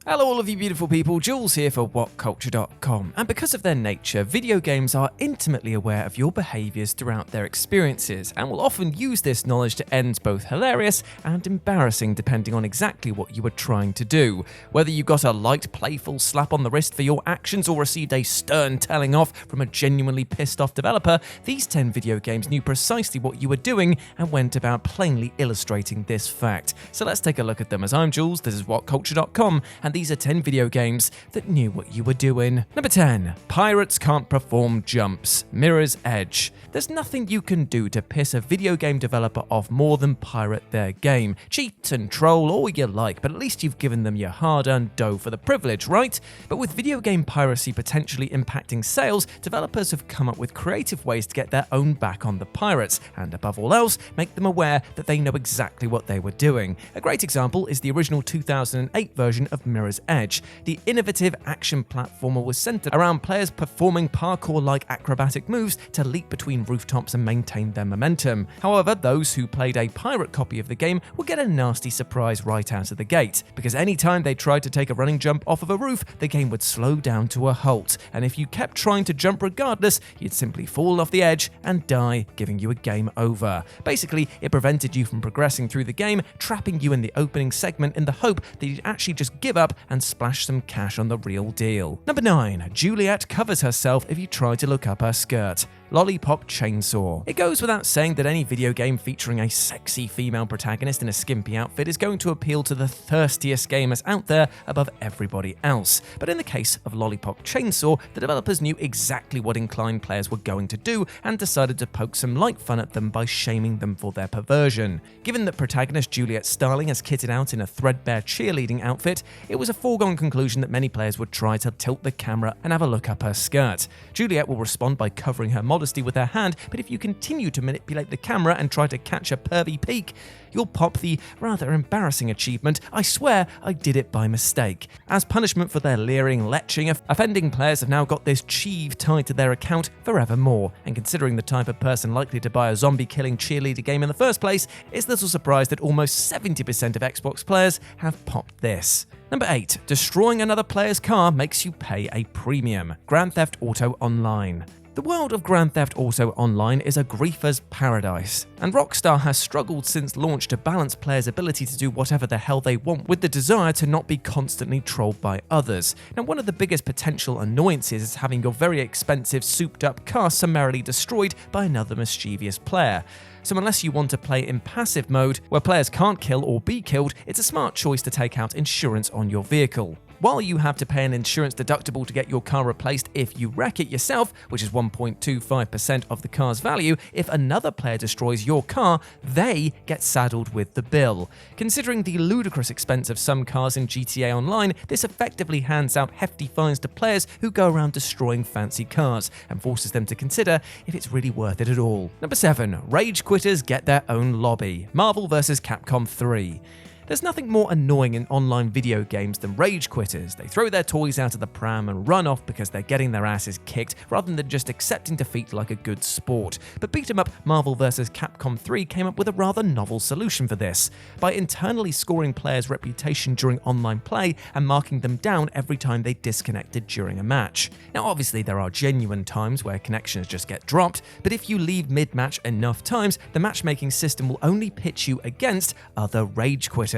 Hello all of you beautiful people, Jules here for WhatCulture.com, and because of their nature, video games are intimately aware of your behaviours throughout their experiences, and will often use this knowledge to ends both hilarious and embarrassing depending on exactly what you were trying to do. Whether you got a light, playful slap on the wrist for your actions or received a stern telling off from a genuinely pissed off developer, these 10 video games knew precisely what you were doing and went about plainly illustrating this fact. So let's take a look at them. As I'm Jules, this is WhatCulture.com, and these are 10 video games that knew what you were doing. Number 10. Pirates can't perform jumps. Mirror's Edge. There's nothing you can do to piss a video game developer off more than pirate their game. Cheat and troll all you like, but at least you've given them your hard-earned dough for the privilege, right? But with video game piracy potentially impacting sales, developers have come up with creative ways to get their own back on the pirates, and above all else, make them aware that they know exactly what they were doing. A great example is the original 2008 version of Mirror's Edge. The innovative action platformer was centered around players performing parkour-like acrobatic moves to leap between rooftops and maintain their momentum. However, those who played a pirate copy of the game would get a nasty surprise right out of the gate, because any time they tried to take a running jump off of a roof, the game would slow down to a halt, and if you kept trying to jump regardless, you'd simply fall off the edge and die, giving you a game over. Basically, it prevented you from progressing through the game, trapping you in the opening segment in the hope that you'd actually just give up and splash some cash on the real deal. Number 9. Juliet covers herself if you try to look up her skirt. Lollipop Chainsaw. It goes without saying that any video game featuring a sexy female protagonist in a skimpy outfit is going to appeal to the thirstiest gamers out there above everybody else. But in the case of Lollipop Chainsaw, the developers knew exactly what inclined players were going to do and decided to poke some light fun at them by shaming them for their perversion. Given that protagonist Juliet Starling has kitted out in a threadbare cheerleading outfit, it was a foregone conclusion that many players would try to tilt the camera and have a look up her skirt. Juliet will respond by covering her modesty with her hand, but if you continue to manipulate the camera and try to catch a pervy peek, you'll pop the rather embarrassing achievement, "I swear I did it by mistake." As punishment for their leering, leching, offending players have now got this cheeve tied to their account forevermore, and considering the type of person likely to buy a zombie-killing cheerleader game in the first place, it's little surprise that almost 70% of Xbox players have popped this. Number 8. Destroying another player's car makes you pay a premium. Grand Theft Auto Online. The world of Grand Theft Auto Online is a griefer's paradise, and Rockstar has struggled since launch to balance players' ability to do whatever the hell they want with the desire to not be constantly trolled by others. Now, one of the biggest potential annoyances is having your very expensive souped-up car summarily destroyed by another mischievous player. So unless you want to play in passive mode, where players can't kill or be killed, it's a smart choice to take out insurance on your vehicle. While you have to pay an insurance deductible to get your car replaced if you wreck it yourself, which is 1.25% of the car's value, if another player destroys your car, they get saddled with the bill. Considering the ludicrous expense of some cars in GTA Online, this effectively hands out hefty fines to players who go around destroying fancy cars, and forces them to consider if it's really worth it at all. Number 7. Rage quitters get their own lobby. Marvel vs. Capcom 3. There's nothing more annoying in online video games than rage quitters. They throw their toys out of the pram and run off because they're getting their asses kicked rather than just accepting defeat like a good sport. But beat 'em up Marvel vs. Capcom 3 came up with a rather novel solution for this, by internally scoring players' reputation during online play and marking them down every time they disconnected during a match. Now obviously there are genuine times where connections just get dropped, but if you leave mid-match enough times, the matchmaking system will only pitch you against other rage quitters.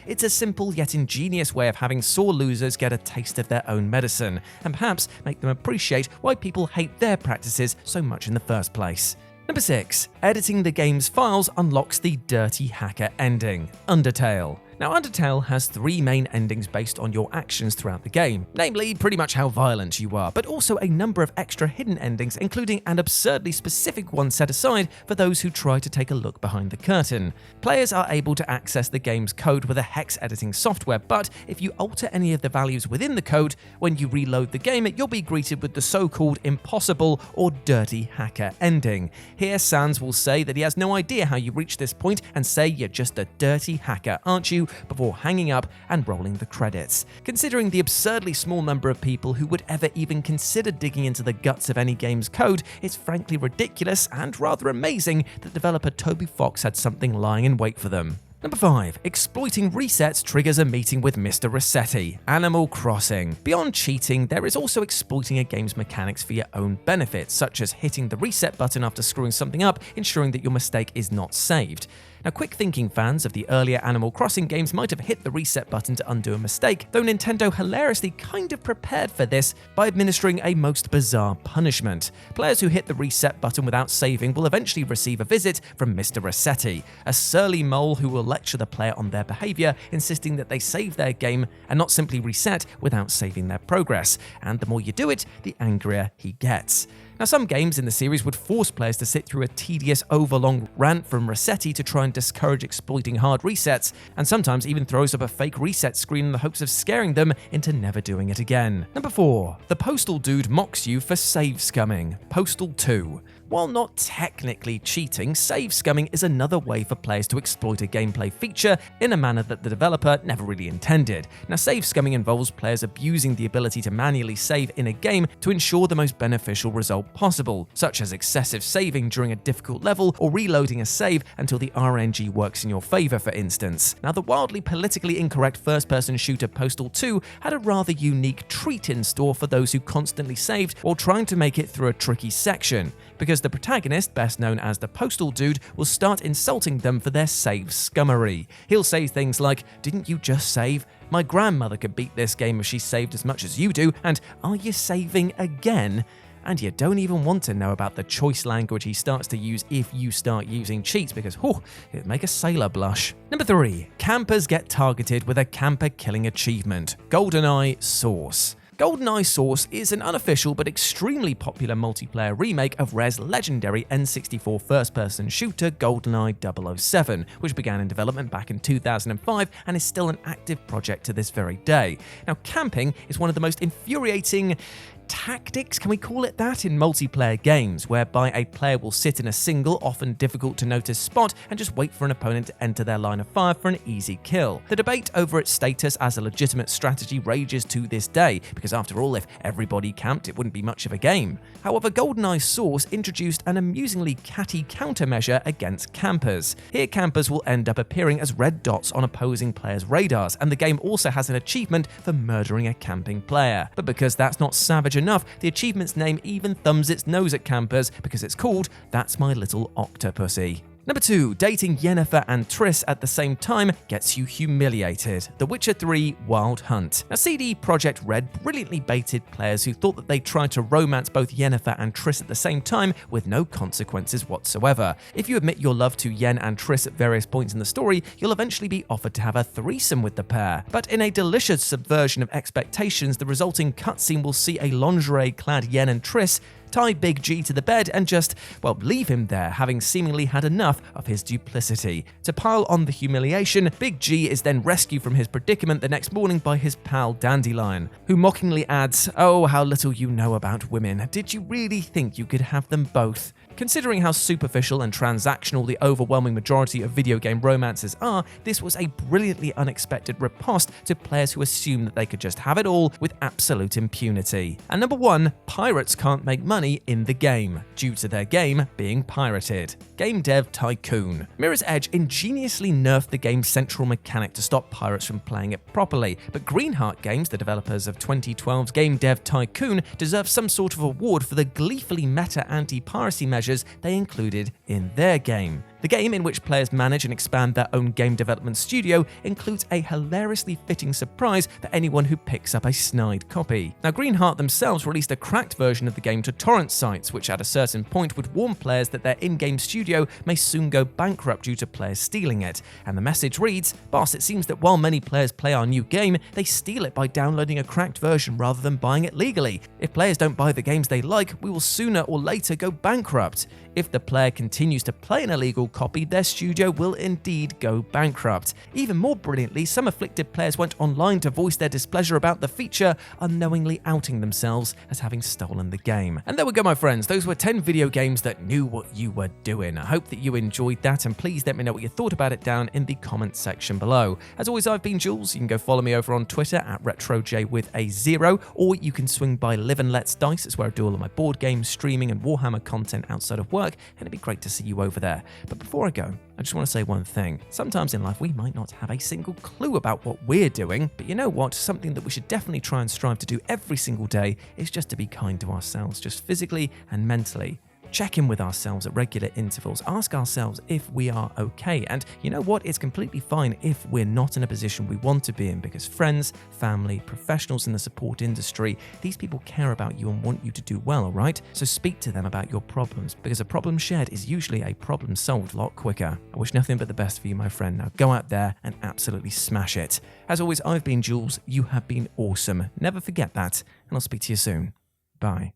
It's a simple yet ingenious way of having sore losers get a taste of their own medicine, and perhaps make them appreciate why people hate their practices so much in the first place. Number 6. Editing the game's files unlocks the dirty hacker ending. Undertale. Now, Undertale has 3 main endings based on your actions throughout the game, namely pretty much how violent you are, but also a number of extra hidden endings, including an absurdly specific one set aside for those who try to take a look behind the curtain. Players are able to access the game's code with a hex editing software, but if you alter any of the values within the code, when you reload the game, you'll be greeted with the so-called impossible or dirty hacker ending. Here, Sans will say that he has no idea how you reached this point and say you're just a dirty hacker, aren't you? Before hanging up and rolling the credits. Considering the absurdly small number of people who would ever even consider digging into the guts of any game's code, it's frankly ridiculous and rather amazing that developer Toby Fox had something lying in wait for them. Number 5. Exploiting resets triggers a meeting with Mr. Rossetti. Animal Crossing. Beyond cheating, there is also exploiting a game's mechanics for your own benefit, such as hitting the reset button after screwing something up, ensuring that your mistake is not saved. Now, quick-thinking fans of the earlier Animal Crossing games might have hit the reset button to undo a mistake, though Nintendo hilariously kind of prepared for this by administering a most bizarre punishment. Players who hit the reset button without saving will eventually receive a visit from Mr. Rossetti, a surly mole who will lecture the player on their behavior, insisting that they save their game and not simply reset without saving their progress. And the more you do it, the angrier he gets. Now, some games in the series would force players to sit through a tedious, overlong rant from Rossetti to try and discourage exploiting hard resets, and sometimes even throws up a fake reset screen in the hopes of scaring them into never doing it again. Number 4. The Postal Dude mocks you for save scumming. Postal 2. While not technically cheating, save scumming is another way for players to exploit a gameplay feature in a manner that the developer never really intended. Now, save scumming involves players abusing the ability to manually save in a game to ensure the most beneficial result possible, such as excessive saving during a difficult level or reloading a save until the RNG works in your favor, for instance. Now, the wildly politically incorrect first-person shooter Postal 2 had a rather unique treat in store for those who constantly saved while trying to make it through a tricky section, because the protagonist, best known as the Postal Dude, will start insulting them for their save scummery. He'll say things like, "Didn't you just save? My grandmother could beat this game if she saved as much as you do, and are you saving again?" And you don't even want to know about the choice language he starts to use if you start using cheats, because it'd make a sailor blush. Number 3. Campers get targeted with a camper killing achievement. GoldenEye Source. GoldenEye Source is an unofficial but extremely popular multiplayer remake of Rare's legendary N64 first-person shooter GoldenEye 007, which began in development back in 2005 and is still an active project to this very day. Now, camping is one of the most infuriating tactics, can we call it that, in multiplayer games, whereby a player will sit in a single, often difficult to notice spot and just wait for an opponent to enter their line of fire for an easy kill. The debate over its status as a legitimate strategy rages to this day, because after all, if everybody camped, it wouldn't be much of a game. However, GoldenEye Source introduced an amusingly catty countermeasure against campers. Here, campers will end up appearing as red dots on opposing players' radars, and the game also has an achievement for murdering a camping player. But because that's not savage enough, the achievement's name even thumbs its nose at campers, because it's called That's My Little Octopussy. Number 2. Dating Yennefer and Triss at the same time gets you humiliated. The Witcher 3 Wild Hunt. Now, CD Projekt Red brilliantly baited players who thought that they'd try to romance both Yennefer and Triss at the same time with no consequences whatsoever. If you admit your love to Yen and Triss at various points in the story, you'll eventually be offered to have a threesome with the pair. But in a delicious subversion of expectations, the resulting cutscene will see a lingerie-clad Yen and Triss tie Big G to the bed and just, leave him there, having seemingly had enough of his duplicity. To pile on the humiliation, Big G is then rescued from his predicament the next morning by his pal Dandelion, who mockingly adds, "Oh, how little you know about women. Did you really think you could have them both?" Considering how superficial and transactional the overwhelming majority of video game romances are, this was a brilliantly unexpected riposte to players who assume that they could just have it all with absolute impunity. And number 1, pirates can't make money in the game, due to their game being pirated. Game Dev Tycoon. Mirror's Edge ingeniously nerfed the game's central mechanic to stop pirates from playing it properly, but Greenheart Games, the developers of 2012's Game Dev Tycoon, deserve some sort of award for the gleefully meta anti-piracy measures they included in their game. The game, in which players manage and expand their own game development studio, includes a hilariously fitting surprise for anyone who picks up a snide copy. Now, Greenheart themselves released a cracked version of the game to torrent sites, which at a certain point would warn players that their in-game studio may soon go bankrupt due to players stealing it. And the message reads, "Boss, it seems that while many players play our new game, they steal it by downloading a cracked version rather than buying it legally. If players don't buy the games they like, we will sooner or later go bankrupt. If the player continues to play an illegal copy, their studio will indeed go bankrupt." Even more brilliantly, some afflicted players went online to voice their displeasure about the feature, unknowingly outing themselves as having stolen the game. And there we go, my friends. Those were 10 video games that knew what you were doing. I hope that you enjoyed that, and please let me know what you thought about it down in the comments section below. As always, I've been Jules. You can go follow me over on Twitter at RetroJ with a 0, or you can swing by Live and Let's Dice. It's where I do all of my board games, streaming, and Warhammer content outside of work, and it'd be great to see you over there. But But before I go, I just want to say one thing. Sometimes in life we might not have a single clue about what we're doing, but you know what? Something that we should definitely try and strive to do every single day is just to be kind to ourselves, just physically and mentally. Check in with ourselves at regular intervals. Ask ourselves if we are okay. And you know what? It's completely fine if we're not in a position we want to be in, because friends, family, professionals in the support industry, these people care about you and want you to do well, all right? So speak to them about your problems, because a problem shared is usually a problem solved a lot quicker. I wish nothing but the best for you, my friend. Now go out there and absolutely smash it. As always, I've been Jules. You have been awesome. Never forget that, and I'll speak to you soon. Bye.